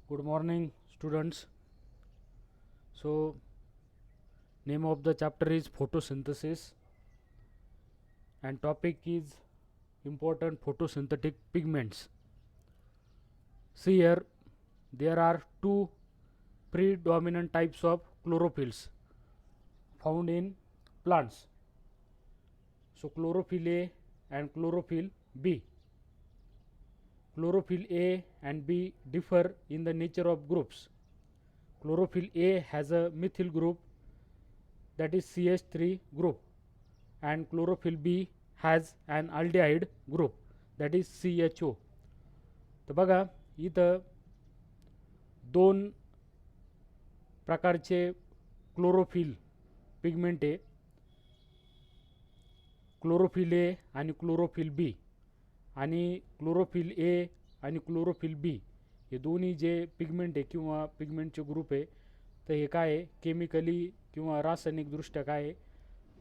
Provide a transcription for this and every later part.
Good morning, students. So, name of the chapter is photosynthesis, and topic is important photosynthetic pigments. See here, there are two predominant types of chlorophylls found in plants. So, chlorophyll A and chlorophyll B. Chlorophyll A and B differ in the nature of groups. Chlorophyll A has a methyl group, that is CH3 group, and chlorophyll B has an aldehyde group, that is CHO. तर बघा इथं दोन प्रकारचे chlorophyll pigment आहे, chlorophyll A आणि chlorophyll बी. आणि chlorophyll A आणि chlorophyll बी हे दोन्ही जे पिगमेंट आहे किंवा पिगमेंटचे ग्रुप आहे, तर हे काय आहे केमिकली किंवा रासायनिकदृष्ट्या काय आहे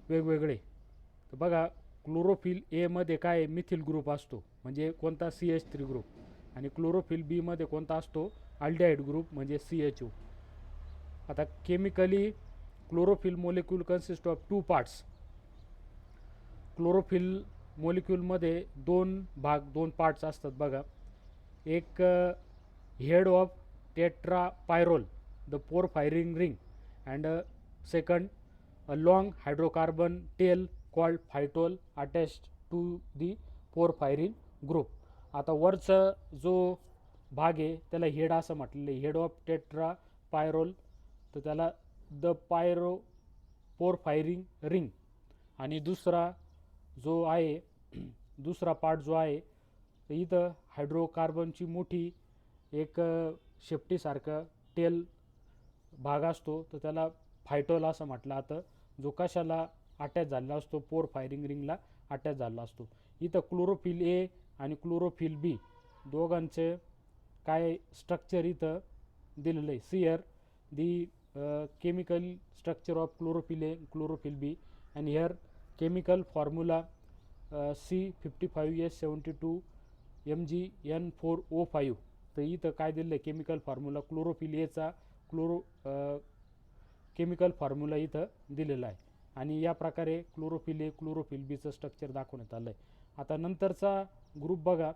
वेगवेगळे. तर बघा क्लोरोफिल एमध्ये काय आहे मिथिल ग्रुप असतो म्हणजे कोणता CH3 ग्रुप, आणि क्लोरोफिल बीमध्ये कोणता असतो अल्डिहाइड ग्रुप म्हणजे CHO. आता chemically chlorophyll molecule consist of two parts. Chlorophyll मोलिक्यूलमध्ये दोन पार्ट्स असतात बघा. एक head of tetrapyrrole the porphyrin ring, and second a long hydrocarbon tail called phytol attached to the porphyrin group. आता वरचा जो भाग आहे त्याला हेड असं म्हटलेलं आहे, हेड ऑफ टेट्रापायरोल, तर त्याला द पोरफायरिंग रिंग. आणि दुसरा जो आहे दुसरा पार्ट जो आहे तर इथं हायड्रोकार्बनची मोठी एक शेपटीसारखं टेल भाग असतो, तर त्याला फायटोल असं म्हटलं जातं, जो कशाला अटॅच झालेला असतो पोरफायरिंग रिंगला अटॅच झालेला असतो. इथं क्लोरोफिल ए आणि क्लोरोफिल बी दोघांचे काय स्ट्रक्चर इथं दिलेलं आहे. See here the chemical structure of chlorophyll A chlorophyll B, and here chemical formula C55H72 MgN4O5. तर इथं काय दिलं आहे केमिकल फॉर्म्युला क्लोरोफिल एचा केमिकल फॉर्म्युला इथं दिलेला आहे, आणि या प्रकारे क्लोरोफिल ए क्लोरोफिल बीचं स्ट्रक्चर दाखवण्यात आलं आहे. आता नंतरचा ग्रुप बघा,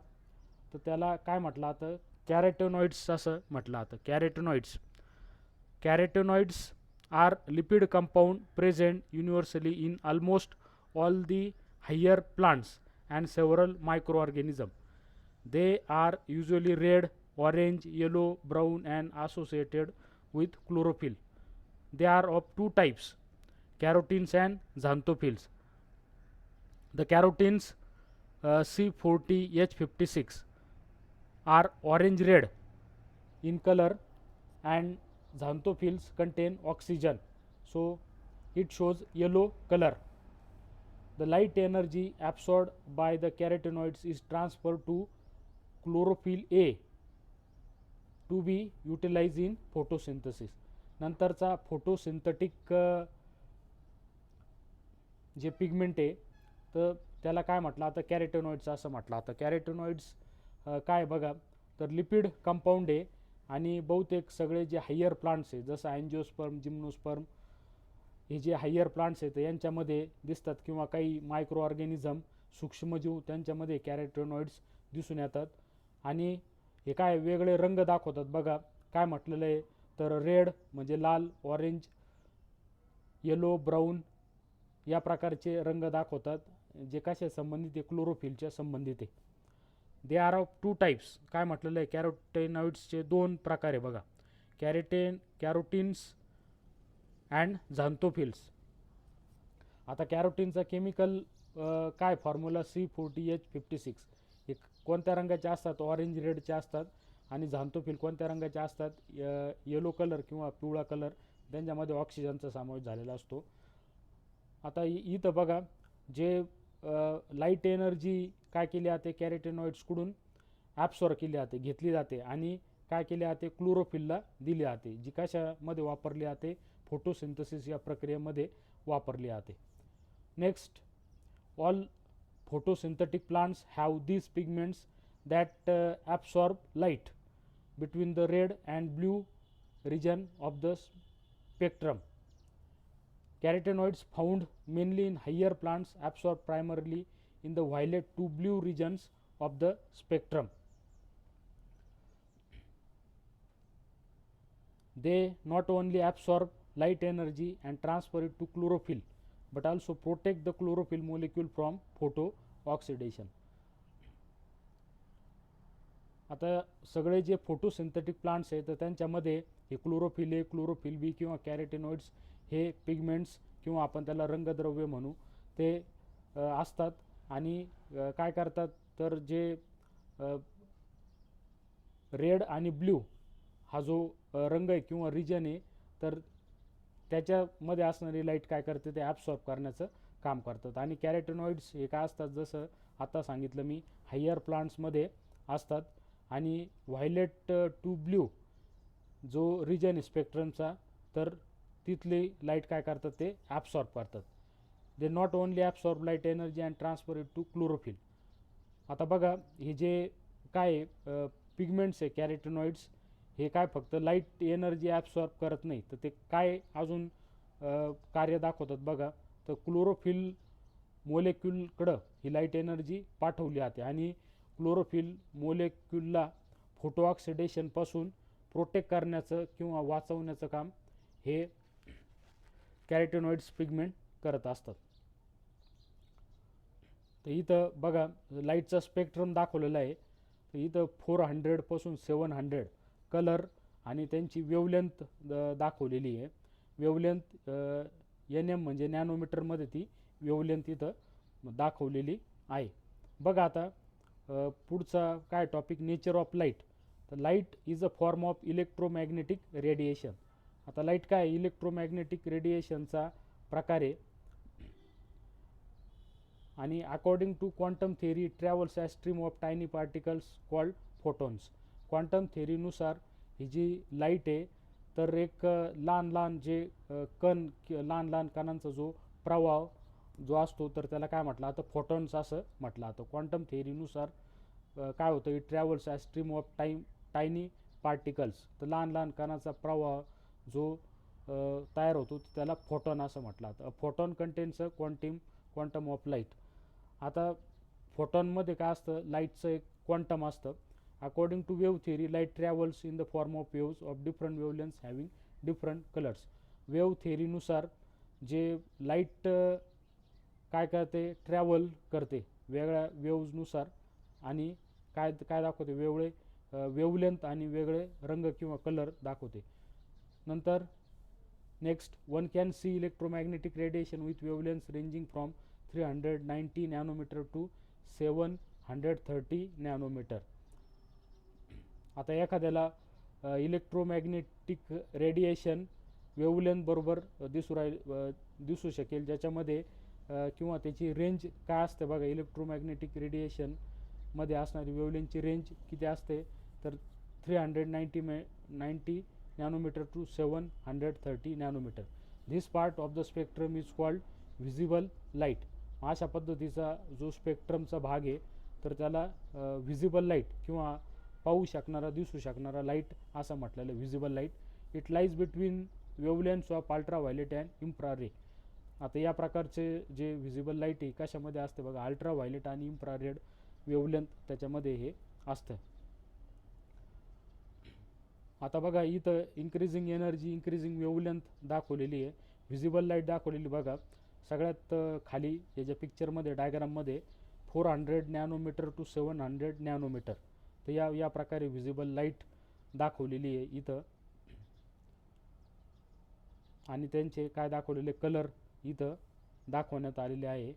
तर त्याला काय म्हटलं जातं कॅरेटेनॉइड्स असं म्हटलं जातं. कॅरेटेनॉइड्स are lipid compound present universally in almost all the higher plants and several microorganisms. They are usually red, orange, yellow, brown and associated with chlorophyll. They are of two types, carotenes and xanthophylls. The carotenes C40H56 are orange red in color, and xanthophylls contain oxygen, so it shows yellow color. The light energy absorbed by the carotenoids is transferred to chlorophyll A to be utilized in photosynthesis. नंतरचा photosynthetic जे pigment आहे तर त्याला काय म्हटलं आता कॅरेटेनॉइड्स असं म्हटलं. आता कॅरेटेनॉइड्स काय बघा, तर लिपिड कंपाऊंड आहे, आणि बहुतेक सगळे जे हायर प्लांट्स आहे जसं अँजिओस्पर्म जिम्नोस्पर्म हे जे हायर प्लांट्स आहेत यांच्यामध्ये दिसतात, किंवा काही मायक्रो ऑर्गॅनिझम सूक्ष्मजीव त्यांच्यामध्ये कॅरेटेनॉइड्स दिसून येतात. आणि हे काय वेगळे रंग दाखवतात बघा. काय म्हटलेलं आहे तर रेड म्हणजे लाल, ऑरेंज, येलो, ब्राऊन या प्रकारचे रंग दाखवतात, जे कशा संबंधित आहे क्लोरोफिलच्या संबंधित आहे. They are of two types. काय म्हटलेलं आहे कॅरोटेनॉइड्सचे दोन प्रकार आहे बघा, कॅरोटीन्स अँड झॅन्थोफिल्स. आता कॅरोटीनचा केमिकल काय फॉर्म्युला C40H56. हे कोणत्या रंगाचे असतात ऑरेंज रेडचे असतात, आणि झॅन्थोफिल कोणत्या रंगाचे असतात येलो कलर किंवा पिवळा कलर, त्यांच्यामध्ये ऑक्सिजनचा समावेश झालेला असतो. आता इथं बघा जे लाईट एनर्जी काय केली जाते कॅरेटेनॉइड्सकडून ॲब्सॉर्ब केली जाते, घेतली जाते, आणि काय केले जाते क्लोरोफिलला दिली जाते, जी कशामध्ये वापरली जाते फोटोसिंथेसिस या प्रक्रियेमध्ये वापरली जाते. Next, all photosynthetic plants have these pigments that absorb light. between the red and blue region of the spectrum. Carotenoids found mainly in higher plants absorb primarily in the violet to blue regions of the spectrum. They not only absorb light energy and transfer it to chlorophyll but also protect the chlorophyll molecule from photo oxidation. आता सगळे जे photosynthetic plants आहेत तर त्यांच्यामध्ये हे chlorophyll A, chlorophyll बी किंवा कॅरोटेनॉइड्स हे pigments किंवा आपण त्याला रंगद्रव्य म्हणू ते असतात. आणि काय करतात तर जे रेड आणि ब्ल्यू हा जो रंग आहे किंवा रिजन आहे तर त्याच्यामध्ये असणारी लाईट काय करते ते ॲब्सॉर्ब करण्याचं काम करतात. आणि कॅरोटेनॉइड्स हे काय असतात जसं आता सांगितलं मी हायर प्लांट्समध्ये असतात. आणि व्हायलेट टू ब्ल्यू जो रिजन आहे स्पेक्ट्रमचा तर तिथली लाईट काय करतात ते ॲब्सॉर्ब करतात. They not only absorb light energy and transfer it to chlorophyll. आता बघा हे जे काय पिगमेंट्स आहे कॅरोटेनॉइड्स हे काय फक्त लाईट एनर्जी ॲब्सॉर्ब करत नाही तर ते काय अजून कार्य दाखवतात बघा. तर क्लोरोफिल मोलेक्युलकडं ही लाईट एनर्जी पाठवली जाते आणि क्लोरोफिल मोलेक्युलला फोटो ऑक्सिडेशनपासून प्रोटेक्ट करण्याचं किंवा वाचवण्याचं काम हे कॅरोटेनॉइड्स पिगमेंट करत असतात. तर इथं बघा लाईटचा स्पेक्ट्रम दाखवलेला आहे. तर इथं 400 पासून 700 कलर आणि त्यांची वेवलेंथ दाखवलेली आहे. वेवलेंथ NM म्हणजे नॅनोमीटरमध्ये ती वेवलेंथ इथं दाखवलेली आहे. बघा आता पुढचा काय टॉपिक नेचर ऑफ लाईट. तर light is a form of electromagnetic radiation. आता लाईट काय इलेक्ट्रोमॅग्नेटिक रेडिएशनचा प्रकार आहे. आणि according to quantum theory travels as stream of tiny particles called photons. Quantum थेअरीनुसार ही जी लाईट आहे तर एक लहान लहान जे लहान लहान कणांचा जो प्रवाह जो असतो तर त्याला काय म्हटलं आता फोटॉन्स असं म्हटलं जातं. क्वांटम थेअरीनुसार काय होतं it travels as stream of tiny particles. तर लहान लहान कणाचा प्रवाह जो तयार होतो त्याला फोटॉन असं म्हटलं जातं. Photon contains a quantum of light. आता फोटॉनमध्ये काय असतं लाईटचं एक क्वांटम असतं. According to wave theory light travels in the form of waves of different wavelengths having different colours. Wave थिअरीनुसार जे लाईट काय करते ट्रॅव्हल करते वेगळ्या वेव्जनुसार आणि काय काय दाखवते वेगळे वेवलेंथ आणि वेगळे रंग किंवा कलर दाखवते. नंतर next one can see electromagnetic radiation with wavelengths ranging from 390 nanometre to 730 nanometre. आता एखाद्याला इलेक्ट्रोमॅग्नेटिक रेडिएशन वेवलेंथ बरोबर दिसू शकेल ज्याच्यामध्ये किंवा त्याची रेंज काय असते बघा. इलेक्ट्रोमॅग्नेटिक रेडिएशनमध्ये असणारी वेवलेंथची रेंज किती असते तर 390 nanometre to 730 nanometre. This part of the spectrum is called visible light. अशा पद्धतीचा जो स्पेक्ट्रमचा भाग आहे तर त्याला व्हिजिबल लाईट किंवा पाहू शकणारा दिसू शकणारा लाईट असं म्हटलेलं आहे visible light. It lies between wavelengths of ultraviolet and infrared. आता या प्रकारचे जे व्हिजिबल लाईट आहे कशामध्ये असते बघा अल्ट्राव्हायलेट आणि इन्फ्रारेड वेवलेंथ त्याच्यामध्ये हे असतं. आता बघा इथं इन्क्रीजिंग एनर्जी इन्क्रीजिंग वेवलेंथ दाखवलेली आहे. व्हिजिबल लाईट दाखवलेली बघा सगळ्यात खाली याच्या पिक्चरमध्ये डायग्राममध्ये 400 नॅनोमीटर टू 700 नॅनोमीटर. तर या प्रकारे व्हिजिबल लाईट दाखवलेली आहे इथं. आणि त्यांचे काय दाखवलेले कलर इथं दाखवण्यात आलेले आहे.